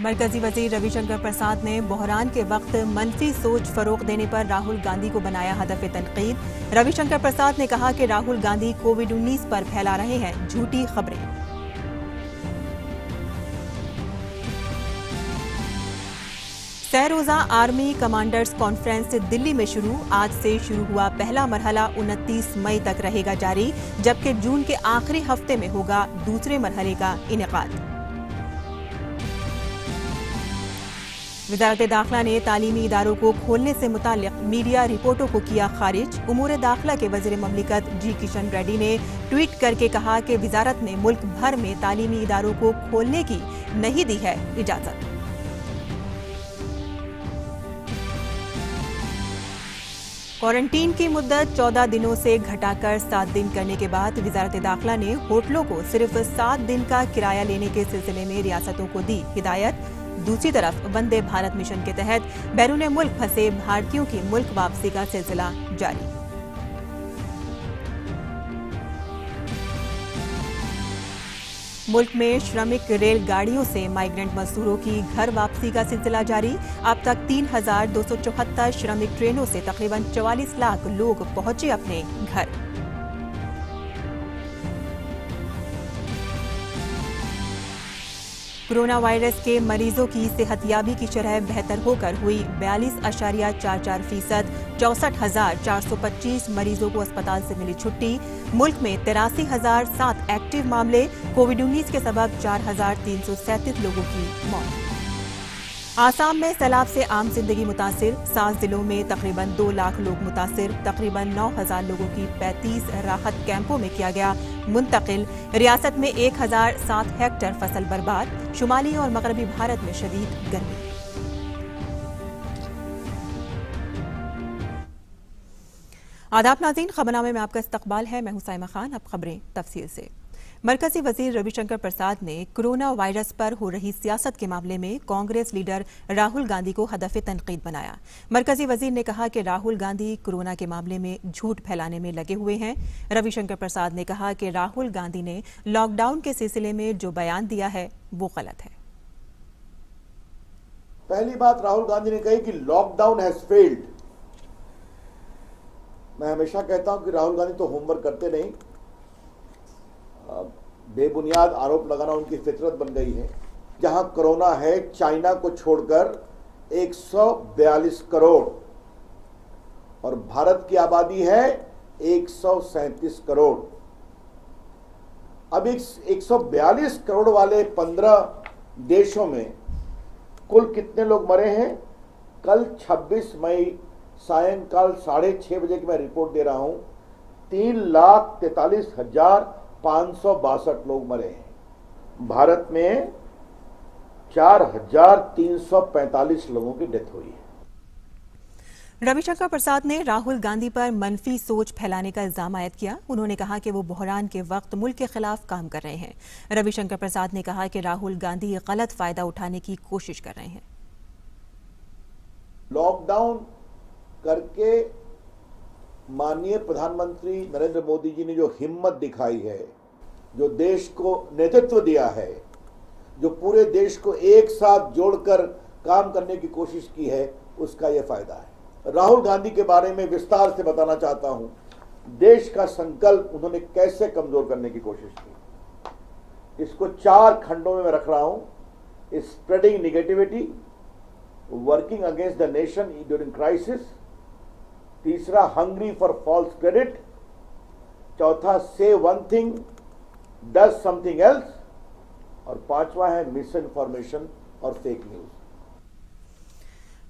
मरकजी वजीर रविशंकर प्रसाद ने बहरान के वक्त मनफी सोच फरोग देने पर राहुल गांधी को बनाया हदफ तनकीद। रविशंकर प्रसाद ने कहा कि राहुल गांधी कोविड-19 पर फैला रहे हैं झूठी खबरें। सह-रोजा आर्मी कमांडर्स कॉन्फ्रेंस दिल्ली में शुरू। आज से शुरू हुआ पहला मरहला 29 मई तक रहेगा जारी, जबकि जून के आखिरी हफ्ते में होगा दूसरे मरहले का इनेकाद। वज़ारत दाखिला ने तालीमी इदारों को खोलने से मुताल्लिक मीडिया रिपोर्टों को किया खारिज। उमूर दाखिला के वज़ीर ममलिकत जी किशन रेड्डी ने ट्वीट करके कहा कि वज़ारत ने मुल्क भर में तालीमी इदारों को खोलने की नहीं दी है इजाज़त। क्वारंटीन की मुद्दत 14 दिनों से घटाकर 7 दिन करने के बाद वज़ारत दाखिला ने होटलों को सिर्फ 7 दिन का किराया लेने के सिलसिले में रियासतों को दी हिदायत। दूसरी तरफ वंदे भारत मिशन के तहत बैरून मुल्क फंसे भारतीयों की मुल्क वापसी का सिलसिला जारी। मुल्क में श्रमिक रेलगाड़ियों से माइग्रेंट मजदूरों की घर वापसी का सिलसिला जारी। अब तक 3,274 श्रमिक ट्रेनों से तकरीबन 44 लाख लोग पहुंचे अपने घर। कोरोना वायरस के मरीजों की सेहतयाबी की शरह बेहतर होकर हुई 42.44%। 64,425 मरीजों को अस्पताल से मिली छुट्टी। मुल्क में 83,007 एक्टिव मामले। कोविड-19 के सबब 4,337 लोगों की मौत। आसाम में सैलाब से आम जिंदगी मुतासिर। 7 जिलों में तकरीबन 2 लाख लोग मुतासिर। तकरीबन 9,000 लोगों की 35 राहत कैंपों में किया गया मुंतकिल। रियासत में 1,007 हेक्टेयर फसल बर्बाद। शुमाली और मगरबी भारत में शदीद गर्मी। आदाब नाज़रीन, खबरनामे में आपका इस्तकबाल है। मैं हूं साइमा खान। अब खबरें तफसील से। मरकजी वजीर रविशंकर प्रसाद ने कोरोना वायरस पर हो रही सियासत के मामले में कांग्रेस लीडर राहुल गांधी को हदफ तनकीद बनाया। मरकजी वजीर ने कहा कि राहुल गांधी कोरोना के मामले में झूठ फैलाने में लगे हुए हैं। रविशंकर प्रसाद ने कहा कि राहुल गांधी ने लॉकडाउन के सिलसिले में जो बयान दिया है वो गलत है। पहली बात राहुल गांधी ने कही कि लॉकडाउन हैज फेल्ड। मैं हमेशा कहता हूं कि राहुल गांधी तो होमवर्क करते नहीं, बेबुनियाद आरोप लगाना उनकी फितरत बन गई है। जहां कोरोना है चाइना को छोड़कर 142 करोड़ और भारत की आबादी है 137 करोड़। अब इस 142 करोड़ वाले 15 देशों में कुल कितने लोग मरे हैं? कल 26 मई सायंकाल 6:30 बजे की मैं रिपोर्ट दे रहा हूं, 3,43,562 लोग मरे हैं। भारत में 4,345 लोगों की डेथ हुई है। रविशंकर प्रसाद ने राहुल गांधी पर मनफी सोच फैलाने का इल्जाम आयद किया। उन्होंने कहा कि वो बहरान के वक्त मुल्क के खिलाफ काम कर रहे हैं। रविशंकर प्रसाद ने कहा कि राहुल गांधी गलत फायदा उठाने की कोशिश कर रहे हैं। लॉकडाउन करके माननीय प्रधानमंत्री नरेंद्र मोदी जी ने जो हिम्मत दिखाई है, जो देश को नेतृत्व दिया है, जो पूरे देश को एक साथ जोड़कर काम करने की कोशिश की है, उसका यह फायदा है। राहुल गांधी के बारे में विस्तार से बताना चाहता हूं। देश का संकल्प उन्होंने कैसे कमजोर करने की कोशिश की, इसको 4 खंडों में मैं रख रहा हूं। Spreading negativity, working against the nation during crisis, तीसरा हंग्री फॉर फॉल्स क्रेडिट, चौथा से one thing does something else, और 5वां है मिस इन्फॉर्मेशन और फेक न्यूज।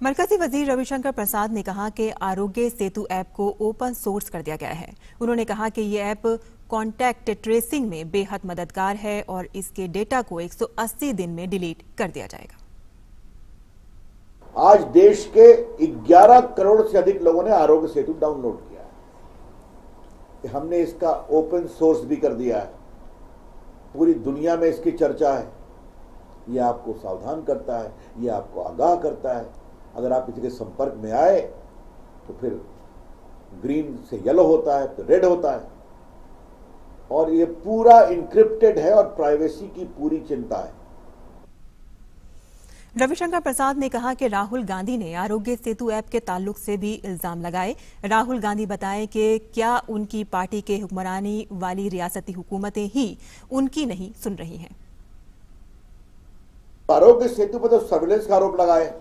मरकजी वजीर रविशंकर प्रसाद ने कहा कि आरोग्य सेतु ऐप को ओपन सोर्स कर दिया गया है। उन्होंने कहा कि ये ऐप कॉन्टैक्ट ट्रेसिंग में बेहद मददगार है और इसके डेटा को 180 दिन में डिलीट कर दिया जाएगा। आज देश के 11 करोड़ से अधिक लोगों ने आरोग्य सेतु डाउनलोड किया है। हमने इसका ओपन सोर्स भी कर दिया है। पूरी दुनिया में इसकी चर्चा है। यह आपको सावधान करता है, यह आपको आगाह करता है। अगर आप किसी के संपर्क में आए तो फिर ग्रीन से येलो होता है, फिर रेड होता है, और यह पूरा इंक्रिप्टेड है और प्राइवेसी की पूरी चिंता है। रविशंकर प्रसाद ने कहा कि राहुल गांधी ने आरोग्य सेतु ऐप के ताल्लुक से भी इल्जाम लगाए। राहुल गांधी बताएं कि क्या उनकी पार्टी के हुक्मरानी वाली रियासती हुकूमतें ही उनकी नहीं सुन रही हैं। आरोग्य सेतु पर तो सर्विलेंस का आरोप लगाए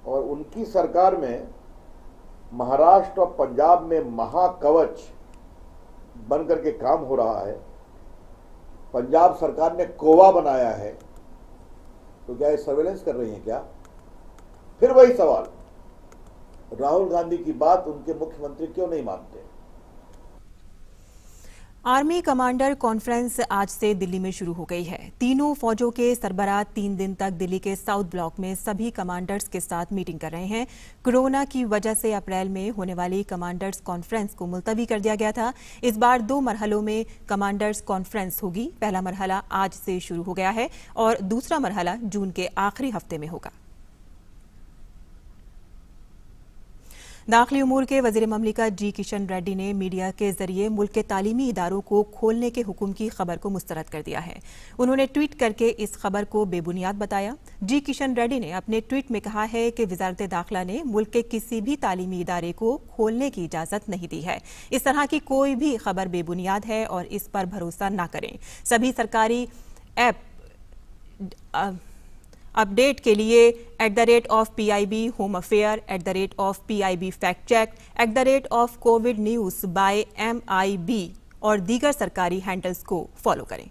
और उनकी सरकार में महाराष्ट्र और पंजाब में महाकवच बनकर के काम हो रहा है। पंजाब सरकार ने कोवा बनाया है, तो क्या ये सर्वेलेंस कर रही हैं क्या? फिर वही सवाल, राहुल गांधी की बात उनके मुख्यमंत्री क्यों नहीं मानते? आर्मी कमांडर कॉन्फ्रेंस आज से दिल्ली में शुरू हो गई है। तीनों फौजों के सरबराह 3 दिन तक दिल्ली के साउथ ब्लॉक में सभी कमांडर्स के साथ मीटिंग कर रहे हैं। कोरोना की वजह से अप्रैल में होने वाली कमांडर्स कॉन्फ्रेंस को मुलतवी कर दिया गया था। इस बार 2 मरहलों में कमांडर्स कॉन्फ्रेंस होगी। पहला मरहला आज से शुरू हो गया है और दूसरा मरहला जून के आखिरी हफ्ते में होगा। दाखिली उमूर के वजीर ममलिकत जी किशन रेड्डी ने मीडिया के जरिए मुल्क के तालीमी इदारों को खोलने के हुक्म की खबर को मुस्तरद कर दिया है। उन्होंने ट्वीट करके इस खबर को बेबुनियाद बताया। जी किशन रेड्डी ने अपने ट्वीट में कहा है कि वजारत दाखिला ने मुल्क के किसी भी तालीमी इदारे को खोलने की इजाजत नहीं दी है। इस तरह की कोई भी खबर बेबुनियाद है और इस पर भरोसा न करें। सभी सरकारी ऐप अपडेट के लिए @PIB home affair, @PIB fact check, @covid news by MIB और दीगर सरकारी हैंडल्स को फॉलो करें।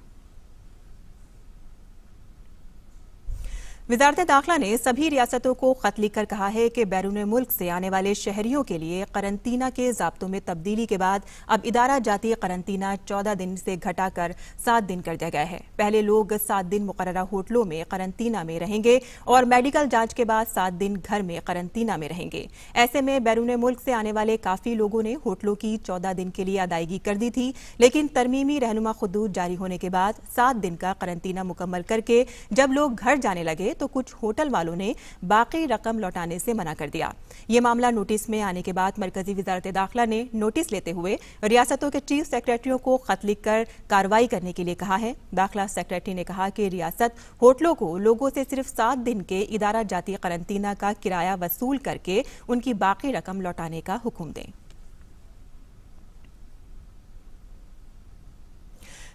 वजारत दाखिला ने सभी रियासतों को खत लिखकर कहा है कि बैरून मुल्क से आने वाले शहरियों के लिए करंतना के ज़ाब्तों में तब्दीली के बाद अब इदारा जाती करंतना 14 दिन से घटाकर 7 दिन कर दिया गया है। पहले लोग 7 दिन मुकर्ररा होटलों में करंतना में रहेंगे और मेडिकल जांच के बाद 7 दिन घर में करंतना में रहेंगे। ऐसे में बैरून मुल्क से आने वाले काफ़ी लोगों ने होटलों की 14 दिन के लिए अदायगी कर दी थी, लेकिन तरमीमी रहनुमा खुदूद जारी होने के बाद 7 दिन का करंतना मुकम्मल करके जब लोग घर जाने लगे तो कुछ होटल वालों ने बाकी रकम लौटाने से मना कर दिया। ये मामला नोटिस में आने के बाद मरकजी वजारत दाखिला ने नोटिस लेते हुए रियासतों के चीफ सेक्रेटरियों को खत लिखकर कार्रवाई करने के लिए कहा है। दाखिला सेक्रेटरी ने कहा कि रियासत होटलों को लोगों से सिर्फ 7 दिन के इदारा जाती करंतना का किराया वसूल करके उनकी बाकी रकम लौटाने का हुक्म दें।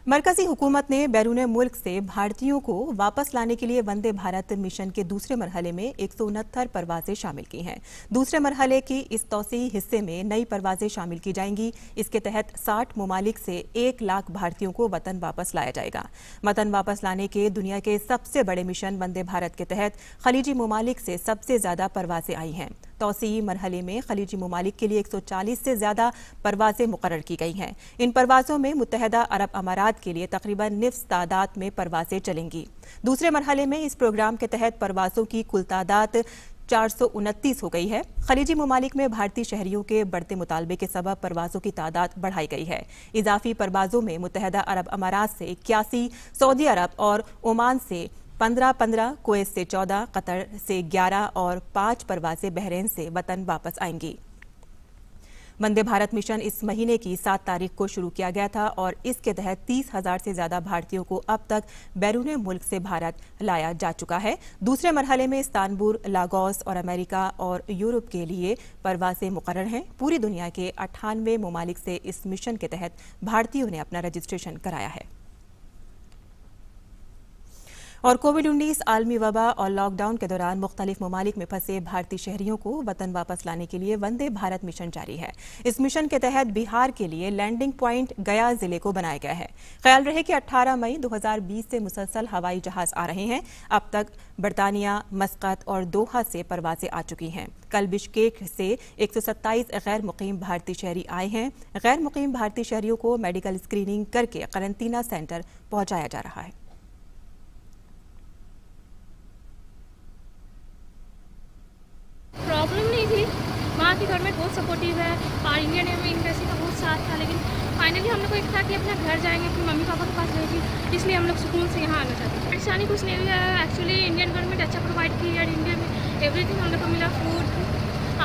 मरकजी हुकूमत ने बैरून मुल्क से भारतीयों को वापस लाने के लिए वंदे भारत मिशन के दूसरे मरहले में 169 परवाजें शामिल की हैं। दूसरे मरहले की इस तौसीई हिस्से में नई परवाजें शामिल की जाएंगी। इसके तहत 60 ममालिक से 1 लाख भारतीयों को वतन वापस लाया जाएगा। वतन वापस लाने के दुनिया के सबसे बड़े मिशन वंदे भारत के तहत खलीजी ममालिक से सबसे ज्यादा परवाजें आई हैं। तौसीई मरहले में खलीजी ममालिक के लिए 140 से ज्यादा परवाजें मुकर्रर की गई हैं। इन परवाजों में मुत्तहदा अरब अमारात के लिए तकरीबन निफ्स तादाद में परवाजें चलेंगी। दूसरे मरहले में इस प्रोग्राम के तहत परवाजों की कुल तादाद 429 हो गई है। खलीजी ममालिक में भारतीय शहरियों के बढ़ते मुतालबे के सबब परवाजों की तादाद बढ़ाई गई है। इजाफी परवाजों में मुत्तहदा अरब अमारात से 81, सऊदी अरब और ओमान से 15, कुवैत से 14, कतर से 11 और 5 परवाजें बहरीन से वतन वापस आएंगी। वंदे भारत मिशन इस महीने की 7 तारीख को शुरू किया गया था और इसके तहत 30,000 से ज्यादा भारतीयों को अब तक बैरून मुल्क से भारत लाया जा चुका है। दूसरे मरहले में इस्तांबुल, लागोस और अमेरिका और यूरोप के लिए परवाजें मुकर्रर हैं। पूरी दुनिया के 98 ममालिक से इस मिशन के तहत भारतीयों ने अपना रजिस्ट्रेशन कराया है। और कोविड-19 आलमी वबा और लॉकडाउन के दौरान मुख्तलिफ ममालिक में फंसे भारतीय शहरियों को वतन वापस लाने के लिए वंदे भारत मिशन जारी है। इस मिशन के तहत बिहार के लिए लैंडिंग पॉइंट गया जिले को बनाया गया है। ख्याल रहे कि 18 मई 2020 से मुसलसल हवाई जहाज आ रहे हैं। अब तक बरतानिया, मस्कत और दोहा से परवाजें आ चुकी हैं। कल बिश्केक से 127 गैर मुकीम भारतीय शहरी आए हैं। गैर मुकीम भारतीय शहरियों को मेडिकल स्क्रीनिंग करके करंतना सेंटर पहुंचाया जा रहा है। प्रॉब्लम नहीं थी, वहाँ की गवर्नमेंट बहुत सपोर्टिव है और इंडियन एम्बेसी का बहुत साथ था। लेकिन फाइनली हम लोग को एक था कि अपना घर जाएंगे, अपने मम्मी पापा के पास रहेगी, इसलिए हम लोग सुकून से यहाँ आना चाहते हैं। परेशानी कुछ नहीं हुई है। एक्चुअली इंडियन गवर्नमेंट अच्छा प्रोवाइड की है। इंडिया में एवरीथिंग हम लोग को मिला, फूड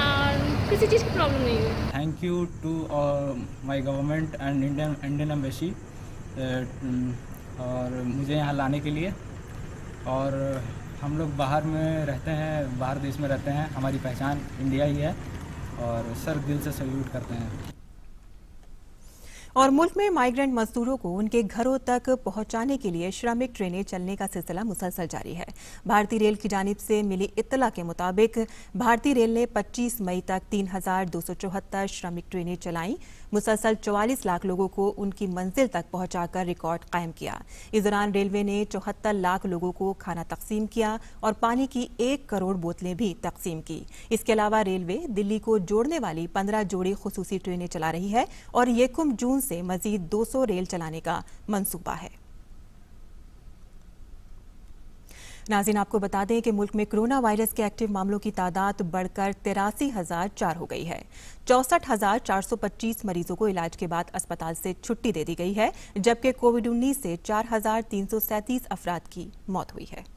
और किसी चीज़ की प्रॉब्लम नहीं हुई। Thank you to my government and Indian embassy और मुझे यहाँ लाने के लिए। और हम लोग बाहर में रहते हैं, बाहर देश में रहते हैं, हमारी पहचान इंडिया ही है और सर दिल से सैल्यूट करते हैं। और मुल्क में माइग्रेंट मजदूरों को उनके घरों तक पहुंचाने के लिए श्रमिक ट्रेनें चलने का सिलसिला मुसलसल जारी है। भारतीय रेल की जानिब से मिली इत्तला के मुताबिक भारतीय रेल ने 25 मई तक 3,274 श्रमिक ट्रेनें चलाईं। मुसलसल 44 लाख लोगों को उनकी मंजिल तक पहुंचाकर रिकॉर्ड कायम किया। इस दौरान रेलवे ने 74 लाख लोगों को खाना तकसीम किया और पानी की 1 करोड़ बोतलें भी तकसीम की। इसके अलावा रेलवे दिल्ली को जोड़ने वाली 15 जोड़ी खुसूसी ट्रेनें चला रही है और येकुम जून से मजीद 200 रेल चलाने का मंसूबा है। नाज़रीन, आपको बता दें कि मुल्क में कोरोना वायरस के एक्टिव मामलों की तादाद बढ़कर 83,004 हो गई है। 64,425 मरीजों को इलाज के बाद अस्पताल से छुट्टी दे दी गई है, जबकि कोविड-19 से 4,337 अफराद की मौत हुई है।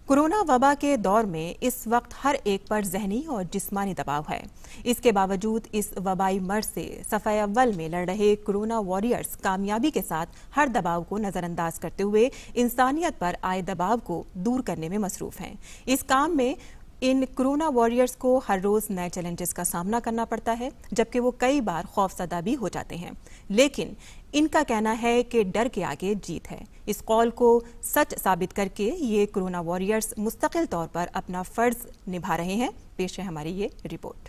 कोरोना वबा के दौर में इस वक्त हर एक पर ज़हनी और जिस्मानी दबाव है। इसके बावजूद इस वबाई मर्ज से सफ़े अव्वल में लड़ रहे कोरोना वॉरियर्स कामयाबी के साथ हर दबाव को नज़रअंदाज करते हुए इंसानियत पर आए दबाव को दूर करने में मसरूफ़ हैं। इस काम में इन कोरोना वॉरियर्स को हर रोज़ नए चैलेंजेस का सामना करना पड़ता है, जबकि वो कई बार खौफजदा भी हो जाते हैं। लेकिन इनका कहना है कि डर के आगे जीत है। इस कौल को सच साबित करके ये कोरोना वॉरियर्स मुस्तकिल तौर पर अपना फ़र्ज निभा रहे हैं। पेश है हमारी ये रिपोर्ट।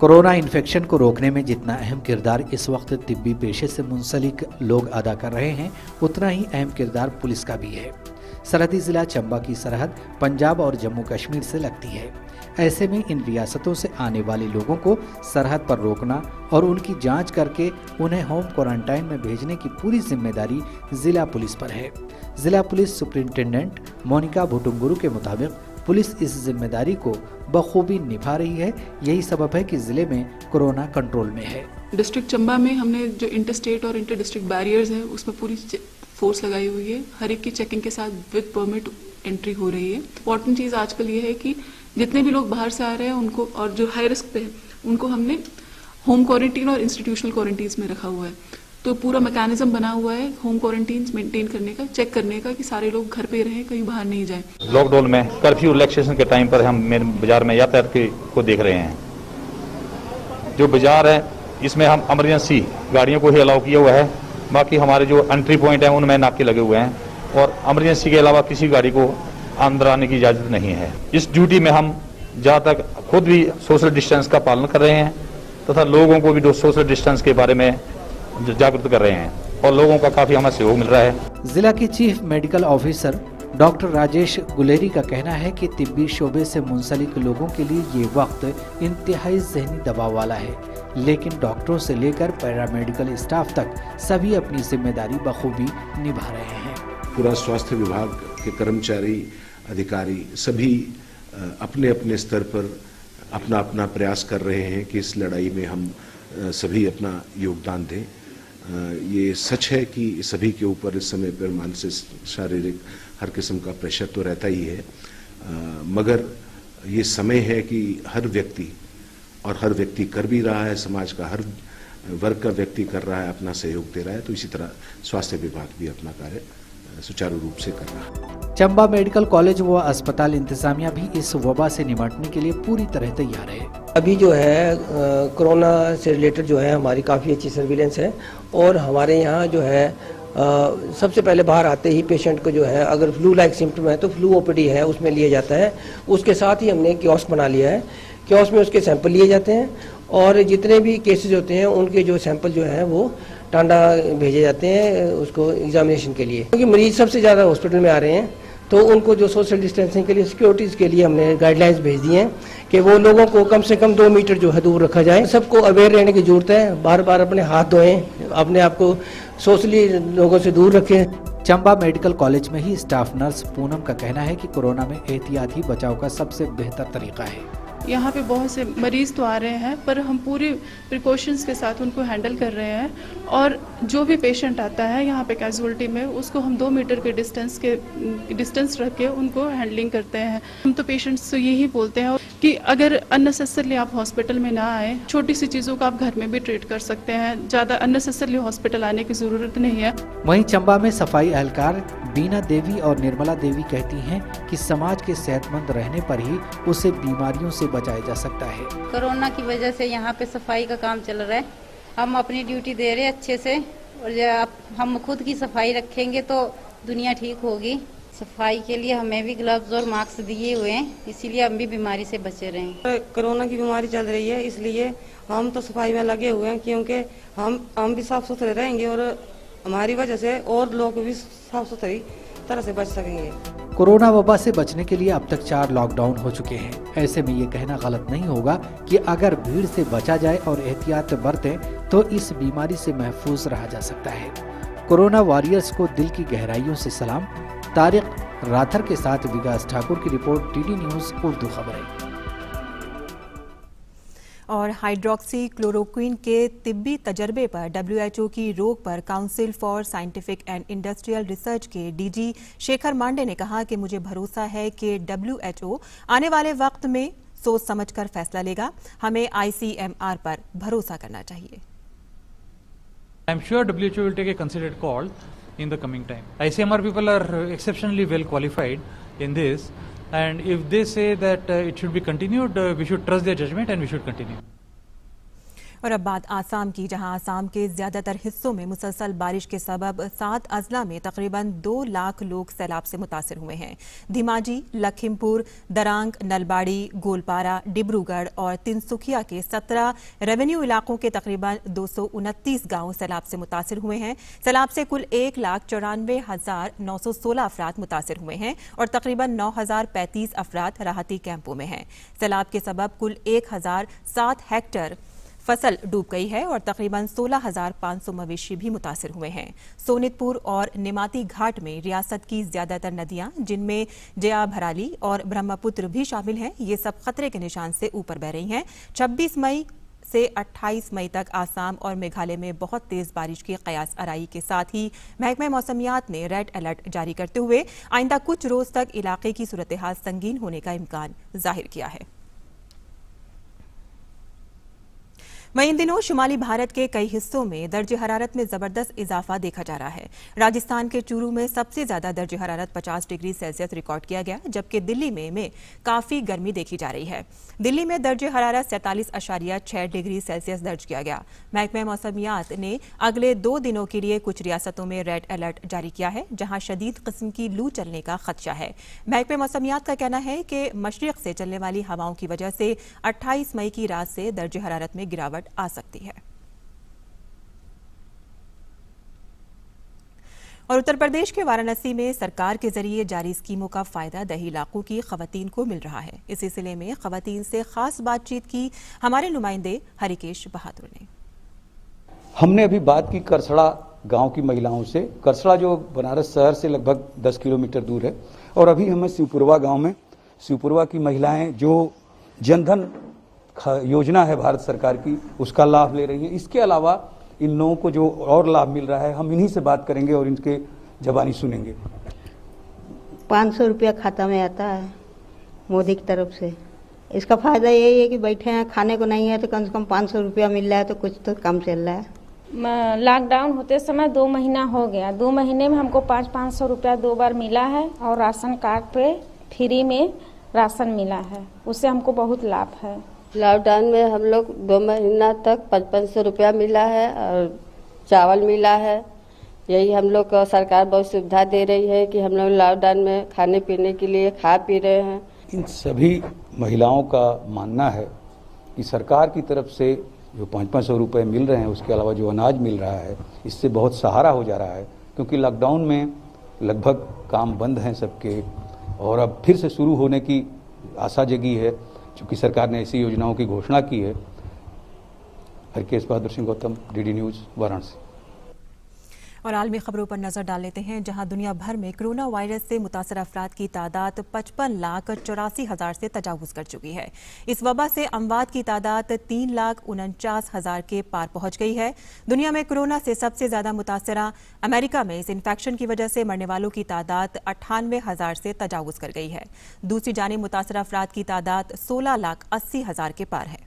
कोरोना इन्फेक्शन को रोकने में जितना अहम किरदार इस वक्त तिब्बी पेशे से मुंसलिक लोग अदा कर रहे हैं, उतना ही अहम किरदार पुलिस का भी है। सरहदी जिला चंबा की सरहद पंजाब और जम्मू कश्मीर से लगती है। ऐसे में इन रियासतों से आने वाले लोगों को सरहद पर रोकना और उनकी जांच करके उन्हें होम क्वारंटाइन में भेजने की पूरी जिम्मेदारी जिला पुलिस पर है। जिला पुलिस सुपरिंटेंडेंट मोनिका भुटुंगुरु के मुताबिक पुलिस इस जिम्मेदारी को बखूबी निभा रही है। यही सबब है कि जिले में कोरोना कंट्रोल में है। डिस्ट्रिक्ट चंबा में हमने जो इंटर स्टेट और इंटर डिस्ट्रिक्ट बैरियर्स है, उसमें पूरी फोर्स लगाई हुई है। हर एक की चेकिंग के साथ विद परमिट एंट्री हो रही है। इम्पोर्टेंट चीज़ आजकल ये है कि जितने भी लोग बाहर से आ रहे हैं उनको, और जो हाई रिस्क पे है उनको हमने होम क्वारंटीन और इंस्टीट्यूशनल क्वारंटीन में रखा हुआ है। तो पूरा मैकेनिज्म बना हुआ है होम क्वारंटीन मेंटेन करने का, चेक करने का कि सारे लोग घर पे रहें, कहीं बाहर नहीं जाएं। लॉकडाउन में कर्फ्यू रिलैक्सेशन के टाइम पर हम मेन बाजार में यातायात को देख रहे हैं। जो बाजार है इसमें हम इमरजेंसी गाड़ियों को ही अलाउ किया हुआ है। बाकी हमारे जो एंट्री पॉइंट है उनमें नाके लगे हुए हैं और इमरजेंसी के अलावा किसी गाड़ी को अंदर आने की इजाजत नहीं है। इस ड्यूटी में हम जहाँ तक खुद भी सोशल डिस्टेंस का पालन कर रहे हैं तथा लोगों को भी सोशल डिस्टेंस के बारे में जागरूक कर रहे हैं और लोगों का काफी हमें सहयोग मिल रहा है। जिला के chief medical officer doctor Rajesh Guleri का कहना है कि तिब्बी शोबे से मुंसलिक लोगों के लिए ये वक्त इंतहाई ज़हनी दबाव वाला है, लेकिन डॉक्टरों से लेकर पैरामेडिकल स्टाफ तक सभी अपनी जिम्मेदारी बखूबी निभा रहे हैं। पूरा स्वास्थ्य विभाग के कर्मचारी, अधिकारी सभी अपने अपने स्तर पर अपना अपना प्रयास कर रहे हैं कि इस लड़ाई में हम सभी अपना योगदान दें। ये सच है कि सभी के ऊपर इस समय पर मानसिक, शारीरिक हर किस्म का प्रेशर तो रहता ही है, मगर ये समय है कि हर व्यक्ति, और हर व्यक्ति कर भी रहा है, समाज का हर वर्ग का व्यक्ति कर रहा है, अपना सहयोग दे रहा है। तो इसी तरह स्वास्थ्य विभाग भी अपना कार्य सुचारू रूप से कर रहा है। चंबा मेडिकल कॉलेज व अस्पताल इंतजामिया भी इस वबा से निपटने के लिए पूरी तरह तैयार है। अभी जो है कोरोना से रिलेटेड जो है हमारी काफ़ी अच्छी सर्विलेंस है और हमारे यहाँ जो है सबसे पहले बाहर आते ही पेशेंट को जो है अगर फ्लू लाइक सिम्टम है तो फ्लू ओपीडी है उसमें लिया जाता है। उसके साथ ही हमने कियोस्क बना लिया है, कियोस्क में उसके सैंपल लिए जाते हैं और जितने भी केसेस होते हैं उनके जो सैंपल जो है वो टांडा भेजे जाते हैं उसको एग्जामिनेशन के लिए। क्योंकि मरीज सबसे ज़्यादा हॉस्पिटल में आ रहे हैं तो उनको जो सोशल डिस्टेंसिंग के लिए, सिक्योरिटीज़ के लिए हमने गाइडलाइंस भेज दी हैं कि वो लोगों को कम से कम 2 मीटर जो है दूर रखा जाए। सबको अवेयर रहने की जरूरत है, बार बार अपने हाथ धोएं, अपने आप को सोशली लोगों से दूर रखें। चंबा मेडिकल कॉलेज में ही स्टाफ नर्स पूनम का कहना है कि कोरोना में एहतियात ही बचाव का सबसे बेहतर तरीका है। यहाँ पे बहुत से मरीज़ तो आ रहे हैं, पर हम पूरी प्रिकॉशंस के साथ उनको हैंडल कर रहे हैं। और जो भी पेशेंट आता है यहाँ पे कैजुअल्टी में, उसको हम 2 मीटर के डिस्टेंस रख के उनको हैंडलिंग करते हैं। हम तो पेशेंट्स से यही बोलते हैं कि अगर अननेसेसरली आप हॉस्पिटल में ना आए, छोटी सी चीज़ों को आप घर में भी ट्रीट कर सकते हैं, ज़्यादा अननेसेसरली हॉस्पिटल आने की ज़रूरत नहीं है। वहीं चंबा में सफाई एहलकार बीना देवी और निर्मला देवी कहती हैं कि समाज के सेहतमंद रहने पर ही उसे बीमारियों से बचाया जा सकता है। कोरोना की वजह से यहाँ पे सफाई का काम चल रहा है, हम अपनी ड्यूटी दे रहे हैं अच्छे से, और जब हम खुद की सफाई रखेंगे तो दुनिया ठीक होगी। सफाई के लिए हमें भी ग्लव्स और मास्क दिए हुए हैं, इसीलिए हम भी बीमारी से बचे रहें। कोरोना की बीमारी चल रही है, इसलिए हम तो सफाई में लगे हुए हैं, क्योंकि हम भी साफ सुथरे रहेंगे और हमारी वजह से और लोग भी साफ सुथरी तरह से बच सकेंगे। कोरोना वबा से बचने के लिए अब तक 4 लॉकडाउन हो चुके हैं। ऐसे में ये कहना गलत नहीं होगा कि अगर भीड़ से बचा जाए और एहतियात बरतें तो इस बीमारी से महफूज रहा जा सकता है। कोरोना वॉरियर्स को दिल की गहराइयों से सलाम। तारिक राथर के साथ विकास ठाकुर की रिपोर्ट, टीडी न्यूज़ उर्दू खबरें। और हाइड्रोक्सी क्लोरोक्विन के तिब्बी तजर्बे पर WHO की रोक पर council for scientific and industrial research के DG शेखर मांडे ने कहा कि मुझे भरोसा है कि WHO आने वाले वक्त में सोच समझकर फैसला लेगा। हमें ICMR पर भरोसा करना चाहिए। I'm sure WHO will take a considered call in the coming time. ICMR people are exceptionally well qualified in this. And if they say that it should be continued, we should trust their judgment and we should continue. और अब बात आसाम की, जहां आसाम के ज्यादातर हिस्सों में मुसलसल बारिश के सबब 7 अजला में तकरीबन 2 लाख लोग सैलाब से मुतासिर हुए हैं। धीमाजी, लखीमपुर, दरांग, नलबाड़ी, गोलपारा, डिब्रूगढ़ और तिनसुकिया के 17 रेवेन्यू इलाकों के तकरीबन 229 गांव सैलाब से मुतासिर हुए हैं। सैलाब से कुल 1,94,916 अफराद मुतासिर हुए हैं और तकरीबन 9,035 अफराद राहती कैंपों में हैं। सैलाब के सबब कुल 1,007 हेक्टेयर फसल डूब गई है और तकरीबन 16,500 मवेशी भी मुतासिर हुए हैं। सोनितपुर और निमाती घाट में रियासत की ज्यादातर नदियां, जिनमें जया भराली और ब्रह्मपुत्र भी शामिल हैं, ये सब खतरे के निशान से ऊपर बह रही हैं। 26 मई से 28 मई तक आसाम और मेघालय में बहुत तेज बारिश की कयास आराई के साथ ही महकमा मौसमियात ने रेड अलर्ट जारी करते हुए आइंदा कुछ रोज तक इलाके की सूरत हाल संगीन होने का इम्कान जाहिर किया है। वहीं इन दिनों शुमाली भारत के कई हिस्सों में दर्जे हरारत में जबरदस्त इजाफा देखा जा रहा है। राजस्थान के चूरू में सबसे ज्यादा दर्जे हरारत 50 डिग्री सेल्सियस रिकॉर्ड किया गया, जबकि दिल्ली में काफी गर्मी देखी जा रही है। दिल्ली में दर्जे हरारत 47.6 डिग्री सेल्सियस दर्ज किया गया। महकमा मौसमियात ने अगले 2 दिनों के लिए कुछ रियासतों में रेड अलर्ट जारी किया है, जहां शदीद किस्म की लू चलने का खदशा है। महकमा मौसमियात का कहना है कि मशरिक से चलने वाली हवाओं की वजह से 28 मई की रात से दर्जे हरारत में गिरावट आ सकती है। और उत्तर प्रदेश के वाराणसी में सरकार के जरिए जारी स्कीमों का फायदा दही इलाकों की खवातीन को मिल रहा है। इस सिलसिले में खवातीन से खास बातचीत की हमारे नुमाइंदे हरिकेश बहादुर ने। हमने अभी बात की करसड़ा गांव की महिलाओं से। करसड़ा जो बनारस शहर से लगभग 10 किलोमीटर दूर है, और अभी हमें शिवपुरवा गांव में शिवपुरवा की महिलाएं जो जनधन योजना है भारत सरकार की, उसका लाभ ले रही है। इसके अलावा इन लोगों को जो और लाभ मिल रहा है, हम इन्हीं से बात करेंगे और इनके जबानी सुनेंगे। 500 रुपया खाता में आता है मोदी की तरफ से। इसका फायदा यही है कि बैठे हैं, खाने को नहीं है तो कम से कम 500 रुपया मिल रहा है, तो कुछ तो कम चल रहा है। लॉकडाउन होते समय 2 महीना हो गया। 2 महीने में हमको 500 रुपया 2 बार मिला है और राशन कार्ड पे फ्री में राशन मिला है, उससे हमको बहुत लाभ है। लॉकडाउन में हम लोग 2 महीना तक 500 रुपया मिला है और चावल मिला है। यही हम लोग को सरकार बहुत सुविधा दे रही है कि हम लोग लॉकडाउन में खाने पीने के लिए खा पी रहे हैं। इन सभी महिलाओं का मानना है कि सरकार की तरफ से जो 500 रुपये मिल रहे हैं, उसके अलावा जो अनाज मिल रहा है, इससे बहुत सहारा हो जा रहा है। क्योंकि लॉकडाउन में लगभग काम बंद हैं सबके, और अब फिर से शुरू होने की आशा जगी है, चूँकि सरकार ने ऐसी योजनाओं की घोषणा की है। Harkesh Bahadur Singh Gautam, DD news, Varanasi. और आलमी खबरों पर नजर डाल लेते हैं, जहां दुनिया भर में कोरोना वायरस से मुतासर अफराद की तादाद 55,84,000 से तजावुज कर चुकी है। इस वबा से अमवात की तादाद 3,49,000 के पार पहुंच गई है। दुनिया में कोरोना से सबसे ज्यादा मुतासरा अमेरिका में इस इन्फेक्शन की वजह से मरने वालों की तादाद 98,000 से तजावुज कर गई है। दूसरी जानिब मुतासरा अफराद की तादाद 16,80,000 के पार है।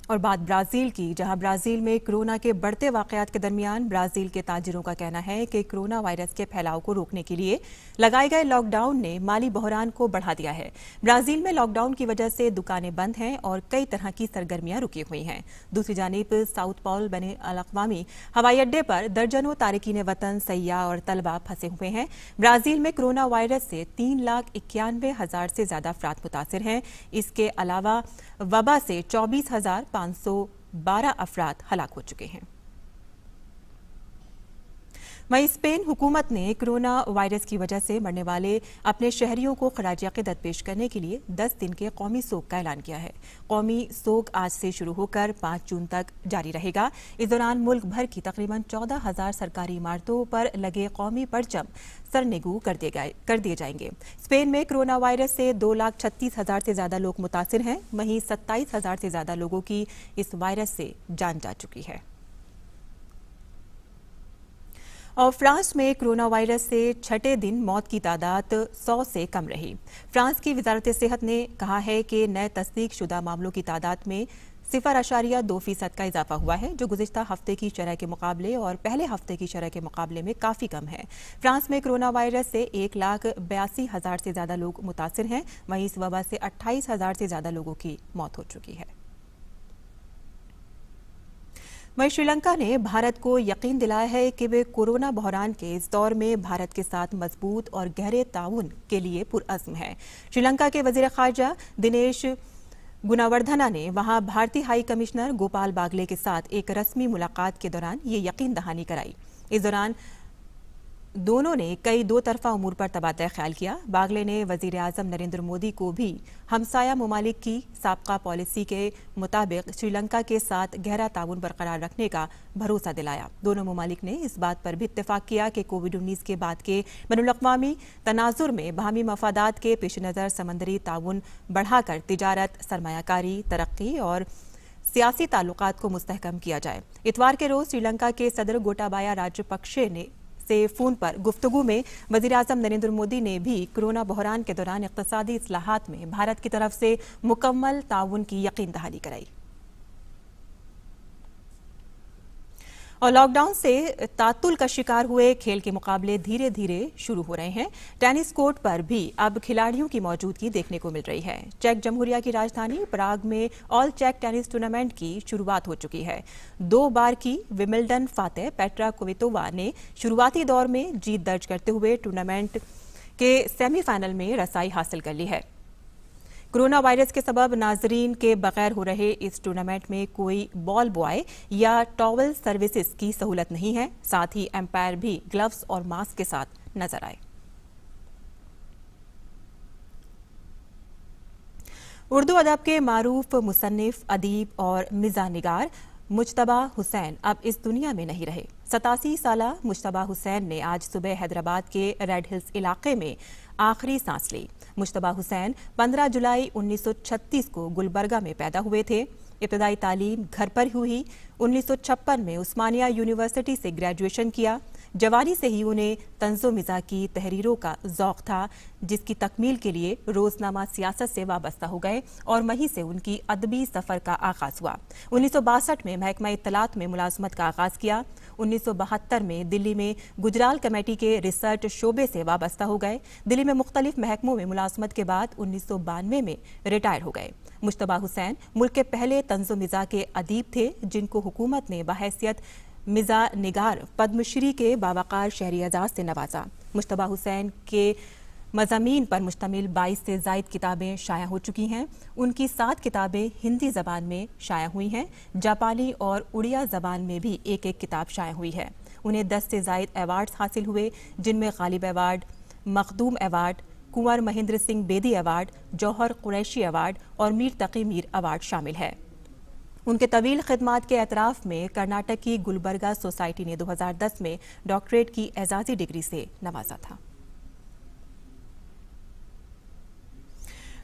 और बात ब्राजील की, जहां ब्राजील में कोरोना के बढ़ते वाकयात के दरमियान ब्राजील के ताजिरों का कहना है कि कोरोना वायरस के फैलाव को रोकने के लिए लगाए गए लॉकडाउन ने माली बहरान को बढ़ा दिया है। ब्राजील में लॉकडाउन की वजह से दुकानें बंद हैं और कई तरह की सरगर्मियां रुकी हुई हैं। दूसरी जानिब साउथ पॉल बने अल-अक़वामी हवाई अड्डे पर दर्जनों तारिकीन वतन, सयाह और तलबा फंसे हुए हैं। ब्राजील में कोरोना वायरस से 3,91,000 से ज्यादा अफराद मुतासिर हैं। इसके अलावा वबा से 24,512 अफराद हलाक हो चुके हैं। वहीं स्पेन हुकूमत ने कोरोना वायरस की वजह से मरने वाले अपने शहरियों को खराज अक़ीदत पेश करने के लिए 10 दिन के कौमी सोग का ऐलान किया है। कौमी सोग आज से शुरू होकर 5 जून तक जारी रहेगा। इस दौरान मुल्क भर की तकरीबन 14,000 सरकारी इमारतों पर लगे कौमी परचम सरनेगू कर दिए जाएंगे। स्पेन में कोरोना वायरस से 2,36,000 से ज्यादा लोग मुतासिर हैं। वहीं 27,000 से ज्यादा लोगों की इस वायरस से जान जा चुकी है। और फ्रांस में कोरोना वायरस से छठे दिन मौत की तादाद 100 से कम रही। फ्रांस की वजारत सेहत ने कहा है कि नए तस्दीक शुदा मामलों की तादाद में 0.2% का इजाफा हुआ है, जो गुज़िश्ता हफ्ते की शरह के मुकाबले और पहले हफ्ते की शरह के मुकाबले में काफ़ी कम है। फ्रांस में कोरोना वायरस से 1,82,000 से ज़्यादा लोग मुतासिर हैं। वहीं इस वबा से 28,000 से ज़्यादा लोगों की मौत हो चुकी है। वहीं श्रीलंका ने भारत को यकीन दिलाया है कि वे कोरोना बहरान के इस दौर में भारत के साथ मजबूत और गहरे ताउन के लिए पुरअज़्म है। श्रीलंका के वज़ीर ख़ारजा दिनेश गुनावर्धना ने वहां भारतीय हाई कमिश्नर गोपाल बागले के साथ एक रस्मी मुलाकात के दौरान ये यकीन दहानी कराई। इस दौरान दोनों ने कई दो तरफा उमूर पर तबादला ख्याल किया। बागले ने वजीर आजम नरेंद्र मोदी को भी हमसाया ममालिक की साबका पॉलिसी के मुताबिक श्रीलंका के साथ गहरा ताउन बरकरार रखने का भरोसा दिलाया। दोनों ममालिक ने इस बात पर भी इत्तेफाक किया कि कोविड-19 के बाद के बैनुल-अक़वामी तनाजुर में बाहमी मफादात के पेश नज़र समंदरी ताउन बढ़ाकर तिजारत, सरमायाकारी, तरक्की और सियासी ताल्लुकात को मुस्तहकम किया जाए। इतवार के रोज श्रीलंका के सदर गोटाबाया राजपक्षे ने से फोन पर गुफ्तगू में वज़ीर आज़म नरेंद्र मोदी ने भी कोरोना बहरान के दौरान इक़्तिसादी इस्लाहात में भारत की तरफ से मुकम्मल ताउन की यकीन दहानी कराई। और लॉकडाउन से तातुल का शिकार हुए खेल के मुकाबले धीरे धीरे शुरू हो रहे हैं। टेनिस कोर्ट पर भी अब खिलाड़ियों की मौजूदगी देखने को मिल रही है। चेक जमहूरिया की राजधानी प्राग में ऑल चेक टेनिस टूर्नामेंट की शुरुआत हो चुकी है। 2 बार की विमिल्डन फातेह पेट्रा क्विटोवा ने शुरुआती दौर में जीत दर्ज करते हुए टूर्नामेंट के सेमीफाइनल में रसाई हासिल कर ली है। कोरोना वायरस के सबब नाजरीन के बगैर हो रहे इस टूर्नामेंट में कोई बॉल बॉय या टॉवल सर्विसेज की सहूलत नहीं है। साथ ही एम्पायर भी ग्लव्स और मास्क के साथ नजर आए। उर्दू अदब के मारूफ मुसन्निफ, अदीब और मिज़ा निगार मुज्तबा हुसैन अब इस दुनिया में नहीं रहे। 87 साला मुज्तबा हुसैन ने आज सुबह हैदराबाद के रेड हिल्स इलाके में आखिरी सांस ली। मुज्तबा हुसैन 15 जुलाई 1936 को गुलबर्गा में पैदा हुए थे। इब्तदाई तालीम घर पर हुई। 1956 में उस्मानिया यूनिवर्सिटी से ग्रेजुएशन किया। जवानी से ही उन्हें तंज़ो मिज़ा की तहरीरों का ज़ौक़ था, जिसकी तकमील के लिए रोज़नामा सियासत से वाबस्ता हो गए और वहीं से उनकी अदबी सफ़र का आगाज़ हुआ। 1962 में महकमा इत्तलात में मुलाजमत का आगाज़ किया। 1972 में दिल्ली में गुजराल कमेटी के रिसर्च शोबे से वाबस्ता हो गए। दिल्ली में मुख्तलिफ महकमों में मुलाजमत के बाद 1992 में रिटायर हो गए। मुज्तबा हुसैन मुल्क के पहले तंज़ो मिज़ा के अदीब थे, जिनको हुकूमत ने बहैसियत मिज़ा निगार पद्मश्री के बावकार शहरी एजाज से नवाजा। मुज्तबा हुसैन के मज़ामीन पर मुश्तमिल 22 से ज़ायद किताबें शाया हो चुकी हैं। उनकी 7 किताबें हिंदी ज़बान में शाया हुई हैं। जापानी और उड़िया ज़बान में भी एक एक किताब शाया हुई है। उन्हें 10 से ज़ायद अवार्ड्स हासिल हुए, जिनमें गालिब अवार्ड, मखदूम अवार्ड, कुंवर महेंद्र सिंह बेदी अवार्ड, जौहर कुरैशी अवार्ड और मीर तकी मीर अवार्ड शामिल है। उनके तवील खिदमात के एतराफ़ में कर्नाटक की गुलबर्गा सोसाइटी ने 2010 में डॉक्टरेट की एजाज़ी डिग्री से नवाजा था।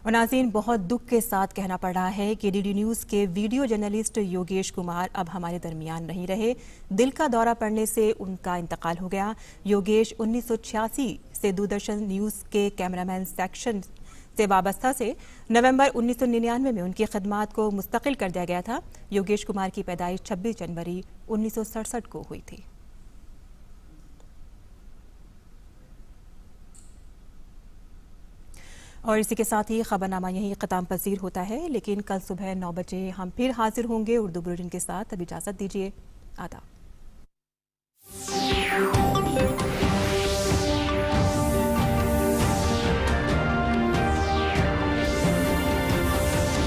और नाज़रीन, बहुत दुख के साथ कहना पड़ रहा है कि डीडी न्यूज़ के वीडियो जर्नलिस्ट योगेश कुमार अब हमारे दरमियान नहीं रहे। दिल का दौरा पड़ने से उनका इंतकाल हो गया। योगेश 1986 से दूरदर्शन न्यूज़ के कैमरामैन सेक्शन से वाबस्ता से नवंबर 1999 में उनकी खिदमात को मुस्तकिल कर दिया गया था। योगेश कुमार की पैदाइश 26 जनवरी 1967 को हुई थी। और इसी के साथ ही खबरनामा यही ख़त्म पजीर होता है, लेकिन कल सुबह 9 बजे हम फिर हाजिर होंगे उर्दू बुलेटिन के साथ। अब इजाज़त दीजिए, आदाब।